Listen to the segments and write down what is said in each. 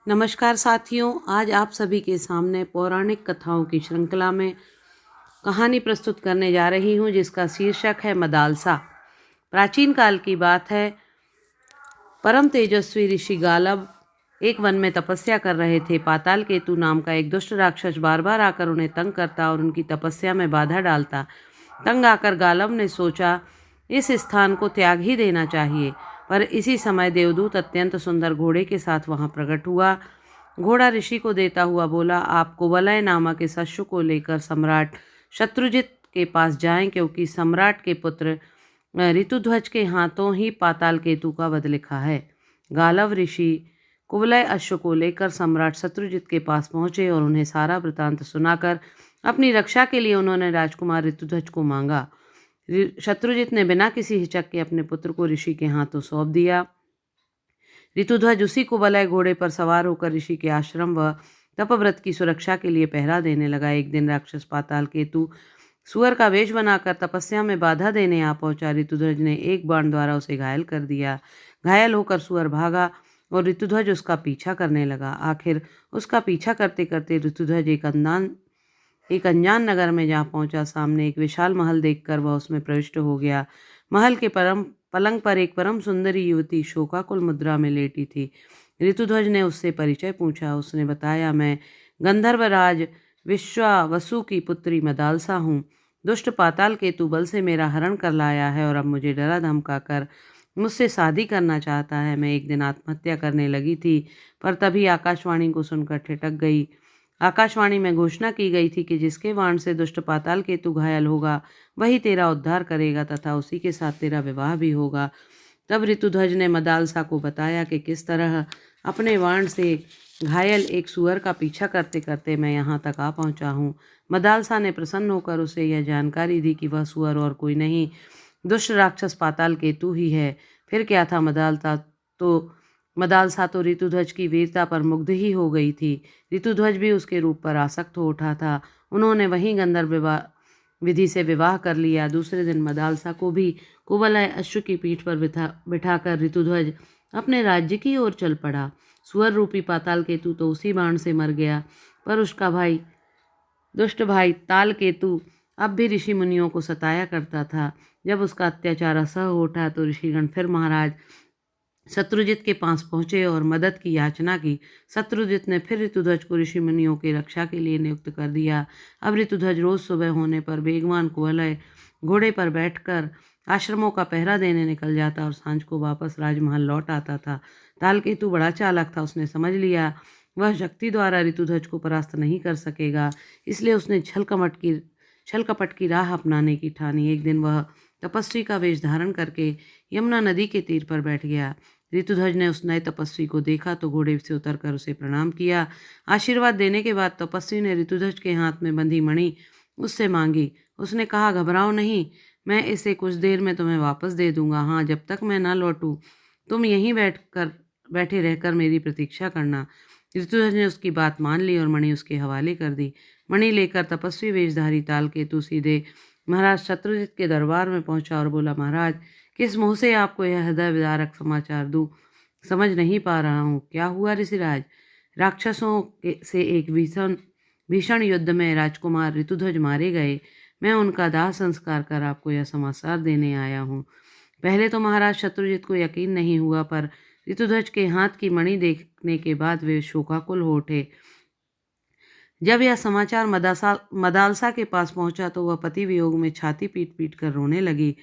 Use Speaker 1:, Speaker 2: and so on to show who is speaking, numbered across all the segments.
Speaker 1: नमस्कार साथियों, आज आप सभी के सामने पौराणिक कथाओं की श्रृंखला में कहानी प्रस्तुत करने जा रही हूँ जिसका शीर्षक है मदालसा। प्राचीन काल की बात है। परम तेजस्वी ऋषि गालब एक वन में तपस्या कर रहे थे। पाताल केतु नाम का एक दुष्ट राक्षस बार बार आकर उन्हें तंग करता और उनकी तपस्या में बाधा डालता। तंग आकर गालब ने सोचा इस स्थान को त्याग ही देना चाहिए, पर इसी समय देवदूत अत्यंत सुंदर घोड़े के साथ वहां प्रकट हुआ। घोड़ा ऋषि को देता हुआ बोला, आप कुवलय नामक इस अश्व को लेकर सम्राट शत्रुजित के पास जाएं, क्योंकि सम्राट के पुत्र ऋतुध्वज के हाथों ही पाताल केतु का वध लिखा है। गालव ऋषि कुवलय अश्व को लेकर सम्राट शत्रुजित के पास पहुंचे और उन्हें सारा वृतांत सुनाकर अपनी रक्षा के लिए उन्होंने राजकुमार ऋतुध्वज को मांगा। शत्रुजित ने बिना किसी हिचक के अपने पुत्र को ऋषि के हाथों सौंप दिया। ऋतुध्वज उसी कुवलय घोड़े पर सवार होकर ऋषि के आश्रम व तपव्रत की सुरक्षा के लिए पहरा देने लगा। एक दिन राक्षस पाताल केतु सुअर का वेश बनाकर तपस्या में बाधा देने आ पहुंचा। ऋतुध्वज ने एक बाण द्वारा उसे घायल कर दिया। घायल होकर सुअर भागा और ऋतुध्वज उसका पीछा करने लगा। आखिर उसका पीछा करते करते ऋतुध्वज एक अनजान नगर में जहाँ पहुंचा। सामने एक विशाल महल देखकर वह उसमें प्रविष्ट हो गया। महल के पलंग पर एक परम सुंदरी युवती शोकाकुल मुद्रा में लेटी थी। ऋतुध्वज ने उससे परिचय पूछा। उसने बताया, मैं गंधर्वराज विश्वावसु की पुत्री मदालसा हूँ। दुष्ट पाताल केतु बल से मेरा हरण कर लाया है और अब मुझे डरा धमका कर मुझसे शादी करना चाहता है। मैं एक दिन आत्महत्या करने लगी थी, पर तभी आकाशवाणी को सुनकर ठिठक गई। आकाशवाणी में घोषणा की गई थी कि जिसके बाण से दुष्ट पाताल केतु घायल होगा वही तेरा उद्धार करेगा तथा उसी के साथ तेरा विवाह भी होगा। तब ऋतुध्वज ने मदालसा को बताया कि किस तरह अपने बाण से घायल एक सुअर का पीछा करते करते मैं यहाँ तक आ पहुँचा हूँ। मदालसा ने प्रसन्न होकर उसे यह जानकारी दी कि वह सुअर और कोई नहीं, दुष्ट राक्षस पाताल केतु ही है। फिर क्या था, मदालसा तो ऋतुध्वज की वीरता पर मुग्ध ही हो गई थी। ऋतुध्वज भी उसके रूप पर आसक्त हो उठा था। उन्होंने वहीं गंधर्व विधि से विवाह कर लिया। दूसरे दिन मदालसा को भी कुवलय अश्व की पीठ पर बिठाकर ऋतुध्वज अपने राज्य की ओर चल पड़ा। सुअर रूपी पाताल केतु तो उसी बाण से मर गया, पर उसका दुष्ट भाई ताल केतु अब भी ऋषि मुनियों को सताया करता था। जब उसका अत्याचार असह्य हो उठा तो ऋषिगण फिर महाराज शत्रुजित के पास पहुंचे और मदद की याचना की। शत्रुजित ने फिर ऋतुध्वज को ऋषि मुनियों की रक्षा के लिए नियुक्त कर दिया। अब ऋतुध्वज रोज सुबह होने पर बेगवान कुवलय घोड़े पर बैठकर आश्रमों का पहरा देने निकल जाता और सांझ को वापस राजमहल लौट आता था। तालकेतु बड़ा चालाक था। उसने समझ लिया वह शक्ति द्वारा ऋतुध्वज को परास्त नहीं कर सकेगा, इसलिए उसने छल कपट की राह अपनाने की ठानी। एक दिन वह तपस्वी का वेश धारण करके यमुना नदी के तीर पर बैठ गया। ऋतुध्वज ने उस नए तपस्वी को देखा तो घोड़े से उतरकर उसे प्रणाम किया। आशीर्वाद देने के बाद तपस्वी ने ऋतुध्वज के हाथ में बंधी मणि उससे मांगी। उसने कहा, घबराओ नहीं, मैं इसे कुछ देर में तुम्हें वापस दे दूंगा। हाँ, जब तक मैं न लौटूं तुम यहीं बैठे रहकर मेरी प्रतीक्षा करना। ऋतुध्वज ने उसकी बात मान ली और मणि उसके हवाले कर दी। मणि लेकर तपस्वी वेशधारी तालकेतु सीधे महाराज शत्रुजित के दरबार में पहुंचा और बोला, महाराज, किस मुंह से आपको यह हृदय विदारक समाचार दूं, समझ नहीं पा रहा हूँ। क्या हुआ ऋषिराज? से एक भीषण युद्ध में राजकुमार ऋतुध्वज मारे गए। मैं उनका दाह संस्कार कर आपको यह समाचार देने आया हूँ। पहले तो महाराज शत्रुजित को यकीन नहीं हुआ, पर ऋतुध्वज के हाथ की मणि देखने के बाद वे शोकाकुल हो उठे। जब यह समाचार मदालसा के पास पहुंचा तो वह पति वियोग में छाती पीट पीट कर रोने लगी।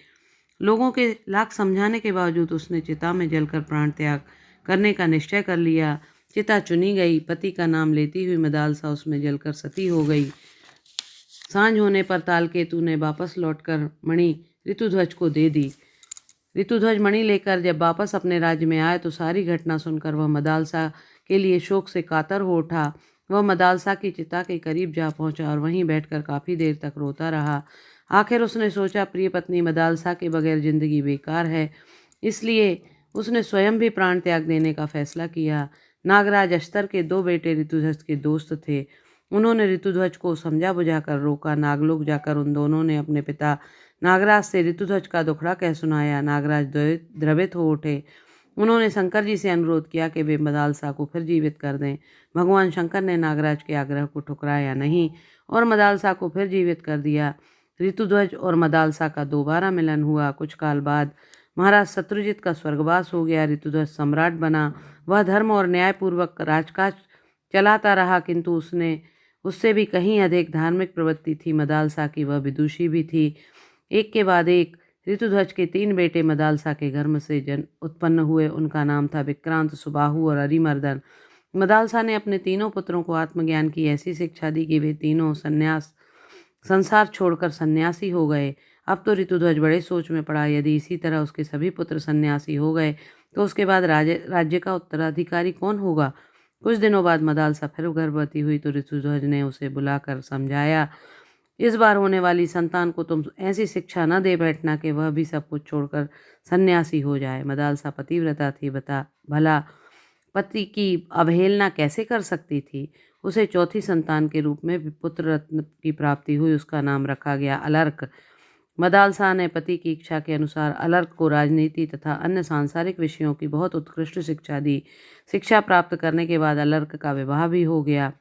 Speaker 1: लोगों के लाख समझाने के बावजूद उसने चिता में जलकर प्राण त्याग करने का निश्चय कर लिया। चिता चुनी गई। पति का नाम लेती हुई मदालसा उसमें जलकर सती हो गई। सांझ होने पर तालकेतु ने वापस लौटकर मणि ऋतुध्वज को दे दी। ऋतुध्वज मणि लेकर जब वापस अपने राज्य में आए तो सारी घटना सुनकर वह मदालसा के लिए शोक से कातर हो उठा। वह मदालसा की चिता के करीब जा पहुंचा और वहीं बैठकर काफी देर तक रोता रहा। आखिर उसने सोचा, प्रिय पत्नी मदालसा के बगैर जिंदगी बेकार है, इसलिए उसने स्वयं भी प्राण त्याग देने का फैसला किया। नागराज अस्तर के दो बेटे ऋतुध्वज के दोस्त थे। उन्होंने ऋतुध्वज को समझा बुझाकर रोका। नागलोक जाकर उन दोनों ने अपने पिता नागराज से ऋतुध्वज का दुखड़ा कह सुनाया। नागराज द्रवित हो उठे उन्होंने शंकर जी से अनुरोध किया कि वे मदालसा को फिर जीवित कर दें। भगवान शंकर ने नागराज के आग्रह को ठुकराया नहीं और मदालसा को फिर जीवित कर दिया। ऋतुध्वज और मदालसा का दोबारा मिलन हुआ। कुछ काल बाद महाराज शत्रुजित का स्वर्गवास हो गया। ऋतुध्वज सम्राट बना। वह धर्म और न्यायपूर्वक राजकाज चलाता रहा, किंतु उससे भी कहीं अधिक धार्मिक प्रवृत्ति थी मदालसा की। वह विदुषी भी थी। एक के बाद एक ऋतुध्वज के 3 बेटे मदालसा के गर्भ से उत्पन्न हुए। उनका नाम था विक्रांत, सुबाहु और अरिमर्दन। मदालसा ने अपने तीनों पुत्रों को आत्मज्ञान की ऐसी शिक्षा दी कि वे तीनों संसार छोड़कर सन्यासी हो गए। अब तो ऋतुध्वज बड़े सोच में पड़ा। यदि इसी तरह उसके सभी पुत्र सन्यासी हो गए तो उसके बाद राज्य का उत्तराधिकारी कौन होगा। कुछ दिनों बाद मदालसा फिर गर्भवती हुई तो ऋतुध्वज ने उसे बुलाकर समझाया, इस बार होने वाली संतान को तुम ऐसी शिक्षा न दे बैठना कि वह भी सब कुछ छोड़कर सन्यासी हो जाए। मदालसा पतिव्रता थी, भला पति की अवहेलना कैसे कर सकती थी। उसे चौथी संतान के रूप में पुत्र रत्न की प्राप्ति हुई। उसका नाम रखा गया अलर्क। मदालसा ने पति की इच्छा के अनुसार अलर्क को राजनीति तथा अन्य सांसारिक विषयों की बहुत उत्कृष्ट शिक्षा दी। शिक्षा प्राप्त करने के बाद अलर्क का विवाह भी हो गया।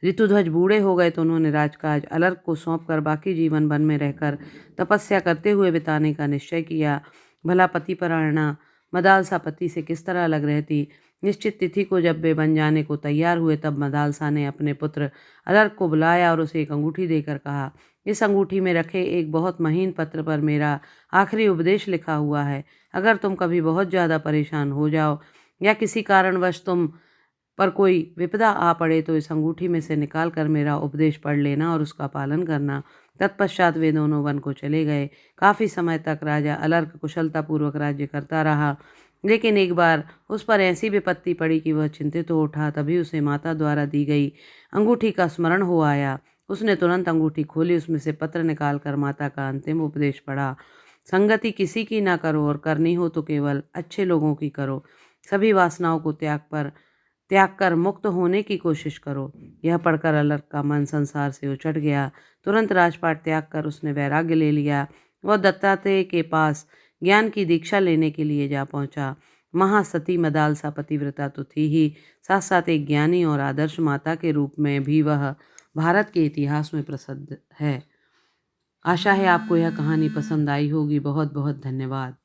Speaker 1: ऋतुध्वज बूढ़े हो गए तो उन्होंने राजकाज अलर्क को सौंपकर बाकी जीवन वन में रहकर तपस्या करते हुए बिताने का निश्चय किया। भला पतिपरायणा मदालसा पति से किस तरह अलग रहती। निश्चित तिथि को जब वे बन जाने को तैयार हुए तब मदालसा ने अपने पुत्र अलर्क को बुलाया और उसे एक अंगूठी देकर कहा, इस अंगूठी में रखे एक बहुत महीन पत्र पर मेरा आखिरी उपदेश लिखा हुआ है। अगर तुम कभी बहुत ज़्यादा परेशान हो जाओ या किसी कारणवश तुम पर कोई विपदा आ पड़े तो इस अंगूठी में से निकाल कर मेरा उपदेश पढ़ लेना और उसका पालन करना। तत्पश्चात वे दोनों वन को चले गए। काफ़ी समय तक राजा अलर्क कुशलतापूर्वक राज्य करता रहा, लेकिन एक बार उस पर ऐसी विपत्ति पड़ी कि वह चिंतित हो उठा। तभी उसे माता द्वारा दी गई अंगूठी का स्मरण हो आया। उसने तुरंत अंगूठी खोली, उसमें से पत्र निकालकर माता का अंतिम उपदेश पढ़ा। संगति किसी की ना करो और करनी हो तो केवल अच्छे लोगों की करो। सभी वासनाओं को त्याग कर मुक्त होने की कोशिश करो। यह पढ़कर अलर्क का मन संसार से उचट गया। तुरंत राजपाट त्याग कर उसने वैराग्य ले लिया। वह दत्तात्रेय के पास ज्ञान की दीक्षा लेने के लिए जा पहुंचा। महासती मदालसा पतिव्रता तो थी ही, साथ साथ एक ज्ञानी और आदर्श माता के रूप में भी वह भारत के इतिहास में प्रसिद्ध है। आशा है आपको यह कहानी पसंद आई होगी। बहुत बहुत धन्यवाद।